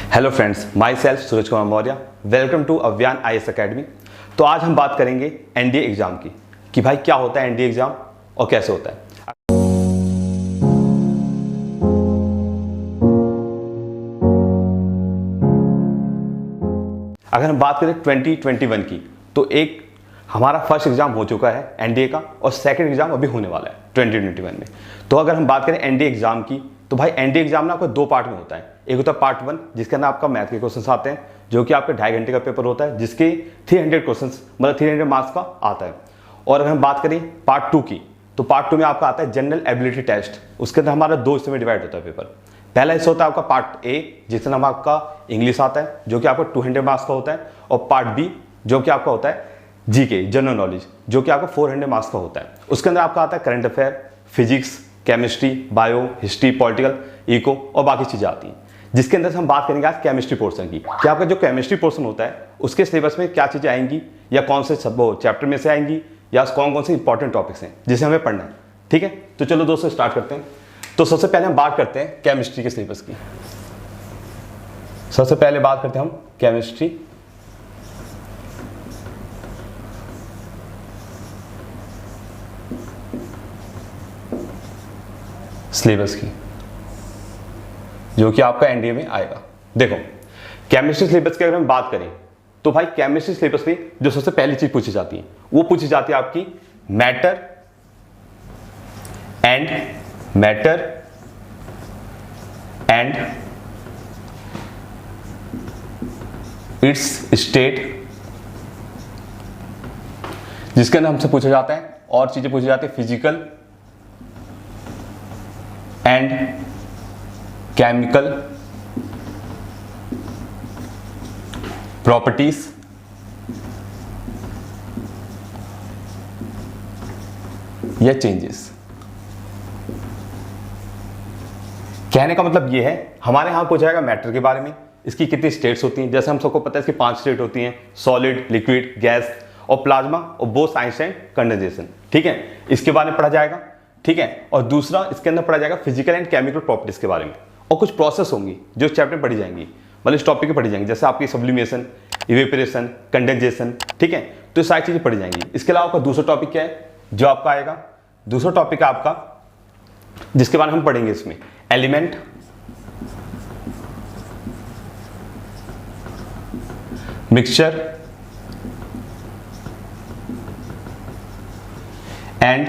Hello friends, myself Suraj Kumar Maurya. Welcome to Avyan IAS academy. तो आज हम बात करेंगे एनडीए एग्जाम की कि भाई क्या होता है एनडीए एग्जाम और कैसे होता है। अगर हम बात करें 2021 की, तो एक हमारा फर्स्ट एग्जाम हो चुका है एनडीए का और सेकंड एग्जाम अभी होने वाला है 2021 में। तो अगर हम बात करें एनडीए एग्जाम की, तो भाई एनडीए एग्जाम ना आपको दो पार्ट में होता है। एक होता है पार्ट 1, जिसके अंदर आपका मैथ के क्वेश्चंस आते हैं, जो कि आपके 2.5 घंटे का पेपर होता है, जिसके 300 क्वेश्चंस मतलब 300 मार्क्स का आता है। और अगर हम बात करें पार्ट 2 की, तो पार्ट 2 में आपका आता है जनरल एबिलिटी टेस्ट। उसके अंदर हमारा दो हिस्से में डिवाइड होता है पेपर। पहला हिस्सा होता है आपका पार्ट ए, जिसके अंदर आपका इंग्लिश आता है, जो कि आपका 200 मार्क्स का होता है, और पार्ट बी जो कि आपका होता है जीके जनरल नॉलेज, जो कि आपका 400 मार्क्स का होता है। उसके अंदर आपका आता है current affair, physics, chemistry, bio, history, political, eco और बाकी चीजें आती हैं। जिसके अंदर से हम बात करेंगे आज केमिस्ट्री पोर्शन की, कि आपका जो केमिस्ट्री पोर्शन होता है उसके सिलेबस में क्या चीजें आएंगी, या कौन से सब चैप्टर में से आएंगी, या कौन कौन से इंपॉर्टेंट टॉपिक्स हैं जिसे हमें पढ़ना है। ठीक है, तो चलो दोस्तों स्टार्ट करते हैं। तो सबसे पहले हम बात करते हैं केमिस्ट्री के सिलेबस की। सबसे पहले बात करते हैं हम केमिस्ट्री सिलेबस की, जो कि आपका एनडीए में आएगा। देखो, केमिस्ट्री सिलेबस की अगर हम बात करें, तो भाई केमिस्ट्री सिलेबस में जो सबसे पहली चीज पूछी जाती है वो पूछी जाती है आपकी मैटर एंड इट्स स्टेट, जिसके अंदर हमसे पूछा जाता है और चीजें पूछी जाती है फिजिकल एंड केमिकल प्रॉपर्टीज, या चेंजेस। कहने का मतलब यह है, हमारे यहां पूछा जाएगा मैटर के बारे में, इसकी कितनी स्टेट्स होती हैं। जैसे हम सबको पता है इसकी 5 स्टेट होती हैं, सॉलिड, लिक्विड, गैस और प्लाज्मा, और बोथ आइंस्टाइन एंड कंडेंसेशन। ठीक है, इसके बारे में पढ़ा जाएगा। ठीक है, और दूसरा इसके अंदर पढ़ा जाएगा फिजिकल एंड केमिकल प्रॉपर्टीज के बारे में, और कुछ प्रोसेस होंगी जो इस चैप्टर में पढ़ी जाएंगी, मतलब इस टॉपिक में पढ़ी जाएंगी, जैसे आपकी सब्लिमेशन, इवेपोरेशन, कंडेंसेशन। ठीक है, तो ये सारी चीजें पढ़ी जाएंगी। इसके अलावा आपका दूसरा टॉपिक क्या है जो आपका आएगा? दूसरा टॉपिक है आपका, जिसके बारे में हम पढ़ेंगे इसमें, एलिमेंट, मिक्सचर एंड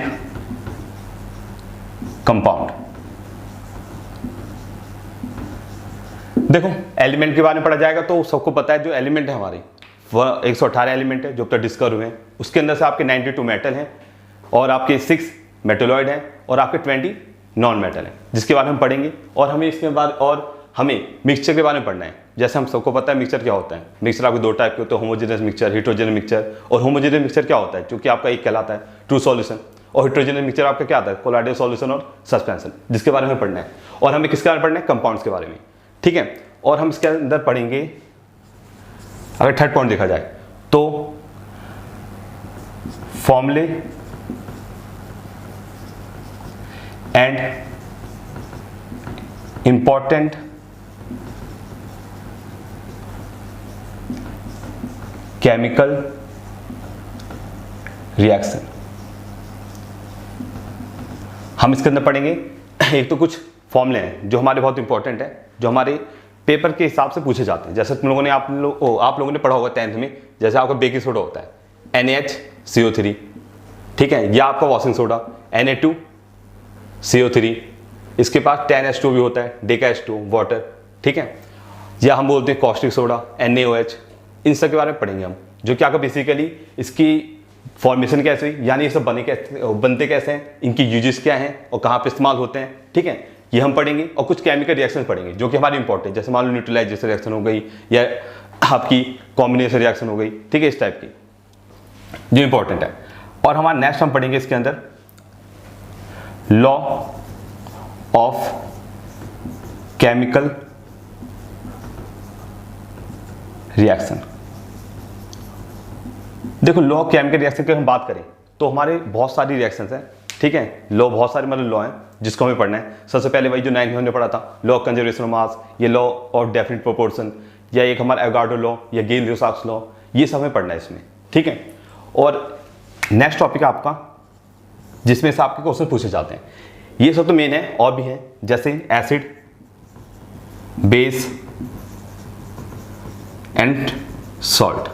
कंपाउंड। देखो, एलिमेंट के बारे में पढ़ा जाएगा, तो सबको पता है जो एलिमेंट है हमारे, वह 118 एलिमेंट है जो अब तक डिस्कवर हुए हैं। उसके अंदर से आपके 92 मेटल हैं, और आपके 6 मेटलॉइड हैं, और आपके 20 नॉन मेटल हैं, जिसके बारे में हम पढ़ेंगे। और हमें इसके बाद और हमें मिक्सचर के बारे में पढ़ना है। जैसे हम सबको पता है मिक्सचर क्या होता है। मिक्सचर आपके दो टाइप के होते हैं, होमोजेनियस मिक्सचर, हेटेरोजेनियस मिक्सचर। और होमोजेनियस मिक्सचर क्या होता है, क्योंकि आपका एक कहलाता है ट्रू सॉल्यूशन, और हेटेरोजेनियस मिक्सचर आपका क्या आता है, कोलाइडल सॉल्यूशन और सस्पेंशन, जिसके बारे में पढ़ना है। और हमें किसके बारे में पढ़ना है, कंपाउंड्स के बारे में। ठीक है, और हम इसके अंदर पढ़ेंगे, अगर थर्ड पॉइंट देखा जाए तो फॉर्मूले एंड इंपॉर्टेंट केमिकल रिएक्शन हम इसके अंदर पढ़ेंगे। एक तो कुछ फॉर्मूले हैं जो हमारे बहुत इंपॉर्टेंट है, जो हमारे पेपर के हिसाब से पूछे जाते हैं। जैसे तुम लोगों ने आप लोगों ने पढ़ा होगा 10th में, जैसे आपका बेकिंग सोडा होता है NaHCO3। ठीक है, या आपका वॉशिंग सोडा Na2CO3, इसके पास 10H2 भी होता है, DeCaH2 वाटर। ठीक है, या हम बोलते हैं कॉस्टिक सोडा NaOH। इन सब के बारे में पढ़ेंगे हम, जो कि आपका बेसिकली इसकी फॉर्मेशन कैसे हुई, यानी ये सब बनते कैसे हैं, इनकी यूजेस क्या हैं और कहाँ पे इस्तेमाल होते हैं। ठीक है, ये हम पढ़ेंगे। और कुछ केमिकल रिएक्शन पढ़ेंगे जो कि हमारी इंपॉर्टेंट, जैसे मान लो न्यूट्रलाइजेशन रिएक्शन हो गई, या आपकी कॉम्बिनेशन रिएक्शन हो गई। ठीक है, इस टाइप की जो इंपॉर्टेंट है। और हमारा नेक्स्ट हम पढ़ेंगे इसके अंदर लॉ ऑफ केमिकल रिएक्शन। देखो, लॉ ऑफ केमिकल रिएक्शन की हम बात करें तो हमारे बहुत सारी रिएक्शंस हैं, ठीक है। लॉ बहुत सारे मतलब लॉ हैं जिसको हमें पढ़ना है। सबसे पहले वही जो 9th में हमने पढ़ा था, law of conservation of mass, ये लॉ ऑफ डेफिनेट प्रोपोर्शन, या एक हमारा एवोगाड्रो लॉ या गेल-लियोसाक्स लॉ, ये सब हमें पढ़ना है इसमें, ठीक है। और नेक्स्ट टॉपिक है आपका जिसमें से आपके क्वेश्चन पूछे जाते हैं, ये सब तो मेन है, और भी है जैसे एसिड, बेस एंड सॉल्ट,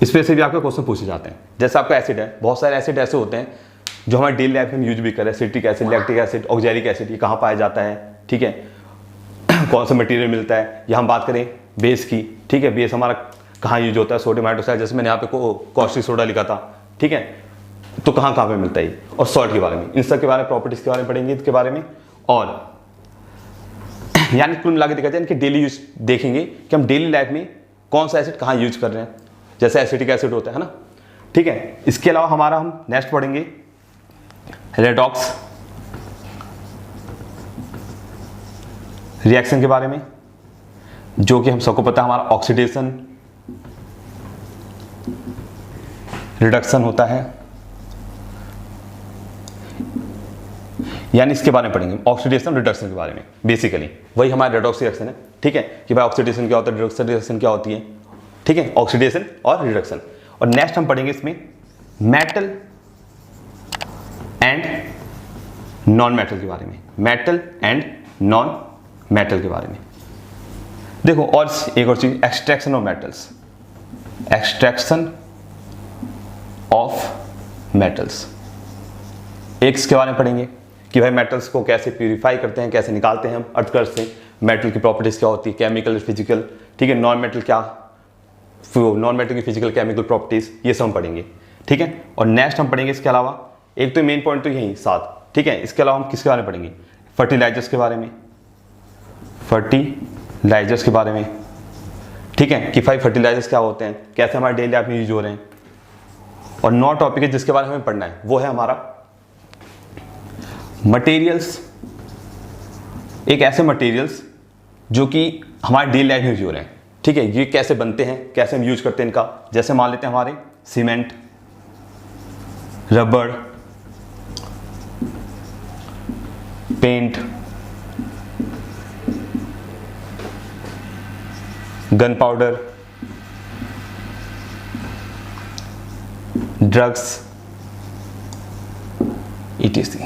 इसमें से भी आपके क्वेश्चन पूछे जाते हैं। जैसे आपका एसिड है, बहुत सारे एसिड ऐसे होते हैं जो हमारे डेली लाइफ में यूज भी करें, citric acid, lactic acid, oxalic acid, ये कहाँ पाया जाता है, ठीक है, कौन सा मटेरियल मिलता है। या हम बात करें बेस की, ठीक है, बेस हमारा कहाँ यूज होता है, सोडियम हाइड्रोक्साइड, जैसे मैंने यहाँ पे कॉस्टिक सोडा लिखा था, ठीक है, तो कहाँ कहाँ पे मिलता है। और सॉल्ट के बारे में, इन सब के बारे में, प्रॉपर्टीज के बारे में पढ़ेंगे, इसके बारे में। और यानी कुल मिला के देखा जाए कि डेली यूज देखेंगे कि हम डेली लाइफ में कौन सा एसिड कहाँ यूज कर रहे हैं, जैसे एसिटिक एसिड होता है ना, ठीक है। इसके अलावा हमारा हम नेक्स्ट पढ़ेंगे रेडॉक्स रिएक्शन के बारे में, जो कि हम सबको पता है हमारा ऑक्सीडेशन रिडक्शन होता है, यानी इसके बारे में पढ़ेंगे, ऑक्सीडेशन रिडक्शन के बारे में। बेसिकली वही हमारा रेडॉक्स रिएक्शन है, ठीक है, कि भाई ऑक्सीडेशन क्या होता है, रिडक्शन क्या होती है, ठीक है, ऑक्सीडेशन और रिडक्शन। और नेक्स्ट हम पढ़ेंगे इसमें मेटल एंड नॉन मेटल के बारे में, मेटल एंड नॉन मेटल के बारे में। देखो और एक और चीज, extraction of metals, extraction of metals, x के बारे में पढ़ेंगे कि भाई मेटल्स को कैसे प्यूरिफाई करते हैं, कैसे निकालते हैं हम अर्थकर्स्ट से, मेटल की प्रॉपर्टीज क्या होती है, केमिकल, फिजिकल, ठीक है, नॉन मेटल क्या, नॉन मेटल की फिजिकल केमिकल प्रॉपर्टीज, ये सब हम पढ़ेंगे, ठीक है। और नेक्स्ट हम पढ़ेंगे इसके अलावा, एक तो मेन पॉइंट तो यही साथ, ठीक है, इसके अलावा हम किसके बारे में पढ़ेंगे, फर्टिलाइजर्स के बारे में, फर्टिलाइजर्स के बारे में, ठीक है, कि भाई फर्टिलाइजर्स क्या होते हैं, कैसे हमारे डेली लाइफ में यूज हो रहे हैं। और नौ टॉपिक है जिसके बारे में हमें पढ़ना है, वो है हमारा मटेरियल्स, एक ऐसे मटेरियल्स जो कि हमारे डेली लाइफ में यूज हो रहे हैं, ठीक है, ये कैसे बनते हैं, कैसे हम यूज करते हैं इनका। जैसे मान लेते हैं हमारे सीमेंट, रबड़, paint, gunpowder, drugs, ETC,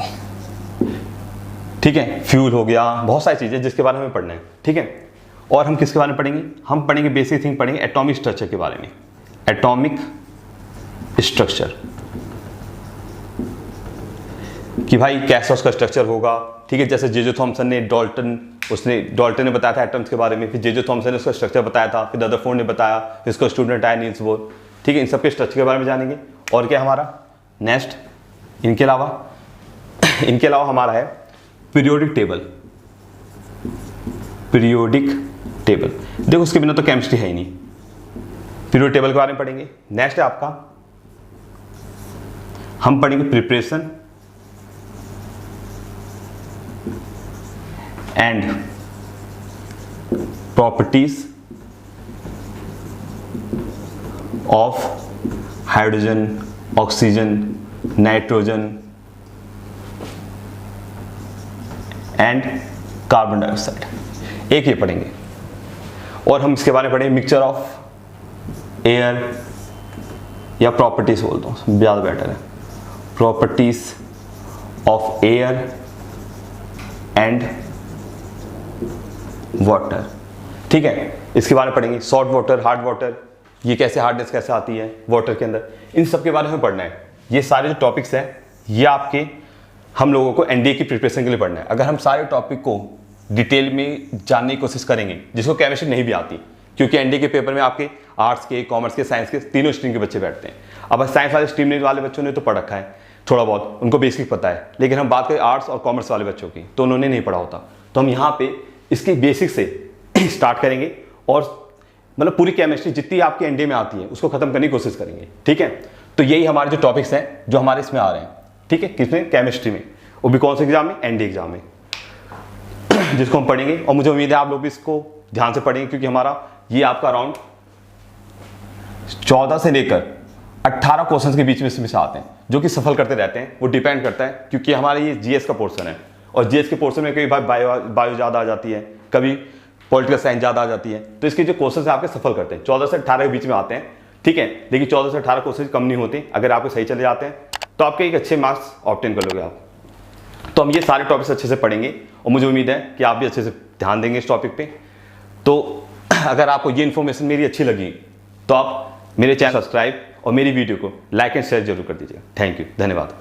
ठीक है, फ्यूल हो गया, बहुत सारी चीजें जिसके बारे में हमें पढ़ना है, ठीक है। और हम किसके बारे में पढ़ेंगे, हम पढ़ेंगे बेसिक थिंग पढ़ेंगे एटॉमिक स्ट्रक्चर के बारे में, एटॉमिक स्ट्रक्चर, कि भाई कैसा उसका स्ट्रक्चर होगा, ठीक है। जैसे जे जे थॉमसन ने डाल्टन ने बताया था एटम्स के बारे में, फिर जे जे थॉमसन ने उसका स्ट्रक्चर बताया था, फिर रदरफोर्ड ने बताया, फिर उसका स्टूडेंट आया नील्स बोर, ठीक है, इन सब के स्ट्रक्चर के बारे में जानेंगे। और क्या हमारा नेक्स्ट, इनके अलावा हमारा है पीरियोडिक टेबल, पीरियोडिक टेबल, देखो उसके बिना तो केमिस्ट्री है ही नहीं, पीरियोडिक टेबल के बारे में पढ़ेंगे। नेक्स्ट है आपका, हम पढ़ेंगे preparation and properties of hydrogen, oxygen, nitrogen and carbon dioxide, एक ये पढ़ेंगे। और हम इसके बारे में पढ़ेंगे मिक्सचर ऑफ एयर, या प्रॉपर्टीज बोलता हूँ ज़्यादा बेटर है, properties of air and water, ठीक है, इसके बारे में पढ़ेंगे। सॉल्ट वाटर, हार्ड वाटर, ये कैसे हार्डनेस कैसे आती है वाटर के अंदर, इन सब के बारे में पढ़ना है। ये सारे जो टॉपिक्स हैं ये आपके हम लोगों को एनडीए की प्रिपरेशन के लिए पढ़ना है। अगर हम सारे टॉपिक को डिटेल में जानने की कोशिश करेंगे, जिसको केमिस्ट्री नहीं भी आती, क्योंकि एनडीए के पेपर में आपके आर्ट्स के, कॉमर्स के, साइंस के तीनों स्ट्रीम के बच्चे बैठते हैं। अब साइंस वाले स्ट्रीम वाले बच्चों ने तो पढ़ रखा है थोड़ा बहुत, उनको बेसिक पता है, लेकिन हम बात करें आर्ट्स और कॉमर्स वाले बच्चों की तो उन्होंने नहीं पढ़ा होता। तो हम यहाँ पे इसकी बेसिक से स्टार्ट करेंगे और मतलब पूरी केमिस्ट्री जितनी आपकी एनडीए में आती है उसको खत्म करने की कोशिश करेंगे, ठीक है। तो यही हमारे जो टॉपिक्स हैं जो हमारे इसमें आ रहे हैं, ठीक है, किसमें, केमिस्ट्री में, वो भी कौन से एग्जाम में, एनडीए एग्जाम में, जिसको हम पढ़ेंगे। और मुझे उम्मीद है आप लोग भी इसको ध्यान से पढ़ेंगे, क्योंकि हमारा ये आपका अराउंड 14 से लेकर 18 क्वेश्चंस के बीच में से आते हैं जो कि सफल करते रहते हैं। वो डिपेंड करता है क्योंकि हमारा ये जीएस का पोर्शन है और जीएस के पोर्शन में कभी बायो ज़्यादा आ जाती है, कभी पॉलिटिकल साइंस ज़्यादा आ जाती है। तो इसके जो क्वेश्चन है आपके सफल करते हैं 14 से 18 के बीच में आते हैं, ठीक है। लेकिन 14 से 18 क्वेश्चन कम नहीं होते। अगर आपके सही चले जाते हैं तो आपके एक अच्छे मार्क्स ऑब्टेन कर लोगे आप। तो हम ये सारे टॉपिक्स अच्छे से पढ़ेंगे और मुझे उम्मीद है कि आप भी अच्छे से ध्यान देंगे इस टॉपिक पे। तो अगर आपको ये इन्फॉर्मेशन मेरी अच्छी लगी तो आप मेरे चैनल सब्सक्राइब और मेरी वीडियो को लाइक एंड शेयर जरूर कर दीजिएगा। थैंक यू, धन्यवाद।